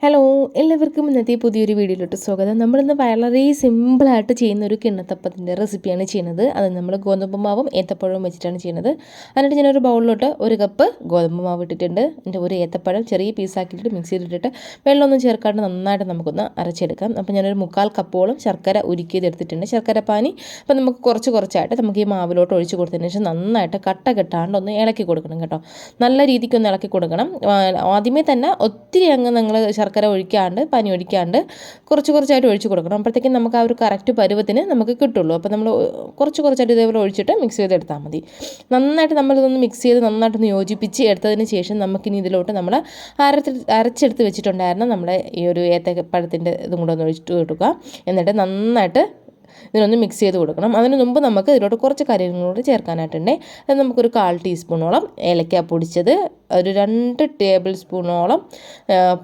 Hello, എല്ലാവർക്കും ഇന്നത്തെ പുതിയൊരു വീഡിയോയിലോട്ട് സ്വാഗതം. നമ്മളിന്ന് വളരെ സിമ്പിളായിട്ട് ചെയ്യുന്ന ഒരു കിണ്ണത്തപ്പത്തിൻ്റെ റെസിപ്പിയാണ് ചെയ്യുന്നത്. അത് നമ്മൾ ഗോതമ്പ് മാവും ഏത്തപ്പഴവും വെച്ചിട്ടാണ് ചെയ്യുന്നത്. എന്നിട്ട് ഞാനൊരു ബൗളിലോട്ട് 1 കപ്പ് ഗോതമ്പ് മാവ് ഇട്ടിട്ടുണ്ട്. എൻ്റെ ഒരു ഏത്തപ്പഴം ചെറിയ പീസാക്കിയിട്ട് മിക്സിയിലിട്ടിട്ട് വെള്ളമൊന്നും ചേർക്കാണ്ട് നന്നായിട്ട് നമുക്കൊന്ന് അരച്ചെടുക്കാം. അപ്പോൾ ഞാനൊരു 1/4 കപ്പോളം ശർക്കര ഉരുക്കിയത് എടുത്തിട്ടുണ്ട്, ശർക്കര പാനി. അപ്പോൾ നമുക്ക് കുറച്ചായിട്ട് നമുക്ക് ഈ മാവിലോട്ട് ഒഴിച്ച് കൊടുത്തതിന് ശേഷം നന്നായിട്ട് കട്ട കെട്ടാണ്ട് ഒന്ന് ഇളക്കി കൊടുക്കണം കേട്ടോ. നല്ല രീതിക്കൊന്ന് ഇളക്കി കൊടുക്കണം. ആദ്യമേ തന്നെ ഒത്തിരി അങ്ങ് നിങ്ങൾ ശർക്കര ഒഴിക്കാണ്ട് പനി ഒഴിക്കാണ്ട് കുറച്ചായിട്ട് ഒഴിച്ച് കൊടുക്കണം. അപ്പോഴത്തേക്കും നമുക്ക് ആ ഒരു കറക്റ്റ് പരുവത്തിന് നമുക്ക് കിട്ടുള്ളൂ. അപ്പോൾ നമ്മൾ കുറച്ചായിട്ട് ഇതേപോലെ ഒഴിച്ചിട്ട് മിക്സ് ചെയ്തെടുത്താൽ മതി. നന്നായിട്ട് നമ്മളിതൊന്ന് മിക്സ് ചെയ്ത് നന്നായിട്ടൊന്ന് യോജിപ്പിച്ച് എടുത്തതിന് ശേഷം നമുക്കിനി ഇതിലോട്ട് നമ്മൾ അരച്ചെടുത്ത് വെച്ചിട്ടുണ്ടായിരുന്ന നമ്മുടെ ഈ ഒരു ഏത്തപ്പഴത്തിൻ്റെ ഇതും കൂടെ ഒന്ന് ഒഴിച്ചിട്ട് കൊടുക്കുക. എന്നിട്ട് നന്നായിട്ട് ഇതിനൊന്ന് മിക്സ് ചെയ്ത് കൊടുക്കണം. അതിന് മുമ്പ് നമുക്ക് ഇതിലോട്ട് കുറച്ച് കാര്യങ്ങളോട് ചേർക്കാനായിട്ടുണ്ട്. അത് നമുക്കൊരു 1/4 ടീസ്പൂണോളം ഏലക്ക പൊടിച്ചത്, ഒരു 2 ടേബിൾ സ്പൂണോളം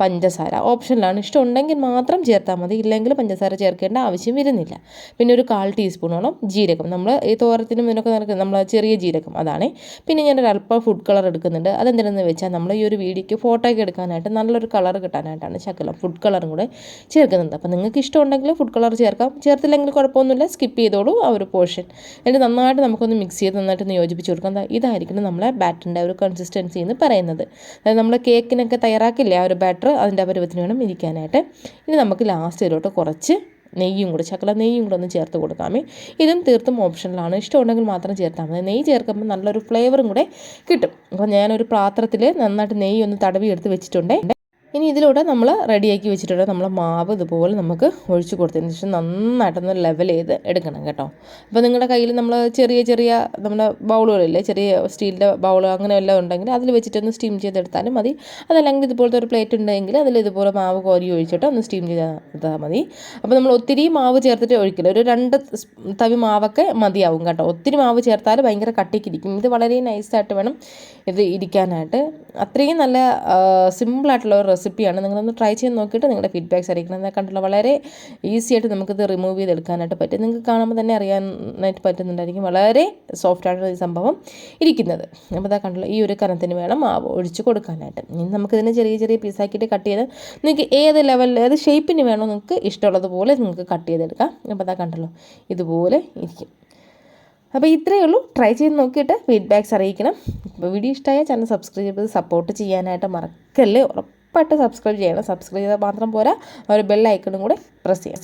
പഞ്ചസാര. ഓപ്ഷനിലാണ്, ഇഷ്ടമുണ്ടെങ്കിൽ മാത്രം ചേർത്താൽ മതി, ഇല്ലെങ്കിൽ പഞ്ചസാര ചേർക്കേണ്ട ആവശ്യം വരുന്നില്ല. പിന്നെ ഒരു 1/4 ടീസ്പൂണോളം ജീരകം, നമ്മൾ ഈ തോരത്തിനും ഇതിനൊക്കെ നടക്കുന്നത് നമ്മൾ ചെറിയ ജീരകം, അതാണ്. പിന്നെ ഞാനൊരു അല്പം ഫുഡ് കളർ എടുക്കുന്നുണ്ട്. അതെന്തിനെന്ന് വെച്ചാൽ നമ്മൾ ഈ ഒരു വീഡിയോയ്ക്ക് ഫോട്ടോയ്ക്ക് എടുക്കാനായിട്ട് നല്ലൊരു കളർ കിട്ടാനായിട്ടാണ് ശകലം ഫുഡ് കളറും കൂടെ ചേർക്കുന്നുണ്ട്. അപ്പോൾ നിങ്ങൾക്ക് ഇഷ്ടമുണ്ടെങ്കിൽ ഫുഡ് കളർ ചേർക്കാം, ചേർത്തില്ലെങ്കിൽ കുഴപ്പമൊന്നുമില്ല, സ്കിപ്പ് ചെയ്തോളൂ ആ ഒരു പോർഷൻ. എന്നിട്ട് നന്നായിട്ട് നമുക്കൊന്ന് മിക്സ് ചെയ്ത് നന്നായിട്ടൊന്ന് യോജിപ്പിച്ച് കൊടുക്കാം. ഇതായിരിക്കും നമ്മളെ ബാറ്ററിൻ്റെ ഒരു കൺസിസ്റ്റൻസി എന്ന് പറയുന്നത്. അതായത് നമ്മൾ കേക്കിനൊക്കെ തയ്യാറാക്കില്ലേ ആ ഒരു ബാറ്റർ, അതിൻ്റെ പരുവത്തിന് വേണം ഇരിക്കാനായിട്ട്. ഇനി നമുക്ക് ലാസ്റ്റ് ഇതിലോട്ട് കുറച്ച് നെയ്യും കൂടെ, ശകലം നെയ്യും കൂടെ ഒന്ന് ചേർത്ത് കൊടുക്കാമേ. ഇതും തീർത്തും ഓപ്ഷനിലാണ്, ഇഷ്ടമുണ്ടെങ്കിൽ മാത്രം ചേർത്താൽ മതി. നെയ്യ് ചേർക്കുമ്പോൾ നല്ലൊരു ഫ്ലേവറും കൂടെ കിട്ടും. അപ്പോൾ ഞാനൊരു പാത്രത്തിൽ നന്നായിട്ട് നെയ്യ് ഒന്ന് തടവി എടുത്ത് വെച്ചിട്ടുണ്ട്. ഇനി ഇതിലൂടെ നമ്മൾ റെഡിയാക്കി വെച്ചിട്ടുണ്ട് നമ്മൾ മാവ് ഇതുപോലെ നമുക്ക് ഒഴിച്ച് കൊടുത്തതിന് ശേഷം നന്നായിട്ടൊന്ന് ലെവൽ ചെയ്ത് എടുക്കണം കേട്ടോ. അപ്പോൾ നിങ്ങളുടെ കയ്യിൽ നമ്മൾ ചെറിയ നമ്മുടെ ബൗളുകളില്ലേ, ചെറിയ സ്റ്റീലിൻ്റെ ബൗൾ അങ്ങനെ എല്ലാം ഉണ്ടെങ്കിൽ അതിൽ വെച്ചിട്ടൊന്ന് സ്റ്റീം ചെയ്തെടുത്താലും മതി. അതല്ലെങ്കിൽ ഇതുപോലത്തെ ഒരു പ്ലേറ്റ് ഉണ്ടെങ്കിൽ അതിൽ ഇതുപോലെ മാവ് കോരി ഒഴിച്ചിട്ട് ഒന്ന് സ്റ്റീം ചെയ്താൽ മതി. അപ്പോൾ നമ്മൾ ഒത്തിരി മാവ് ചേർത്തിട്ട് ഒഴിക്കില്ല, ഒരു 2 തവി മാവൊക്കെ മതിയാവും കേട്ടോ. ഒത്തിരി മാവ് ചേർത്താൽ ഭയങ്കര കട്ടിക്കിരിക്കും. ഇത് വളരെ നൈസായിട്ട് വേണം ഇത് ഇരിക്കാനായിട്ട്. അത്രയും നല്ല സിമ്പിളായിട്ടുള്ള ഒരു റെസിപ്പിയാണ്. നിങ്ങളൊന്ന് ട്രൈ ചെയ്ത് നോക്കിയിട്ട് നിങ്ങളുടെ ഫീഡ്ബാക്ക്സ് അറിയിക്കണം. എന്നാൽ കണ്ടുള്ള വളരെ ഈസി ആയിട്ട് നമുക്കിത് റിമൂവ് ചെയ്തെടുക്കാനായിട്ട് പറ്റും. നിങ്ങൾക്ക് കാണുമ്പോൾ തന്നെ അറിയാനായിട്ട് പറ്റുന്നുണ്ടായിരിക്കും, വളരെ സോഫ്റ്റായിട്ടാണ് ഈ സംഭവം ഇരിക്കുന്നത്. അപ്പോൾ അതാ കണ്ടുള്ള ഈ ഒരു കനത്തിന് വേണം മാവ് ഒഴിച്ച് കൊടുക്കാനായിട്ട്. ഇനി നമുക്കിതിനെ ചെറിയ പീസാക്കിയിട്ട് കട്ട് ചെയ്ത് നിങ്ങൾക്ക് ഏത് ലെവലിൽ ഏത് ഷേപ്പിന് വേണോ നിങ്ങൾക്ക് ഇഷ്ടമുള്ളതുപോലെ നിങ്ങൾക്ക് കട്ട് ചെയ്തെടുക്കാം. അപ്പോൾ അതാ കണ്ടല്ലോ ഇതുപോലെ ഇരിക്കും. അപ്പോൾ ഇത്രയേ ഉള്ളൂ. ട്രൈ ചെയ്ത് നോക്കിയിട്ട് ഫീഡ്ബാക്ക്സ് അറിയിക്കണം. അപ്പോൾ വീഡിയോ ഇഷ്ടമായ ചാനൽ സബ്സ്ക്രൈബ് ചെയ്ത് സപ്പോർട്ട് ചെയ്യാനായിട്ട് മറക്കല്ലേ. ഉറപ്പായിട്ട് സബ്സ്ക്രൈബ് ചെയ്യണം. സബ്സ്ക്രൈബ് ചെയ്താൽ മാത്രം പോരാ, ഒരു ബെൽ ഐക്കണും കൂടെ പ്രസ് ചെയ്യാം.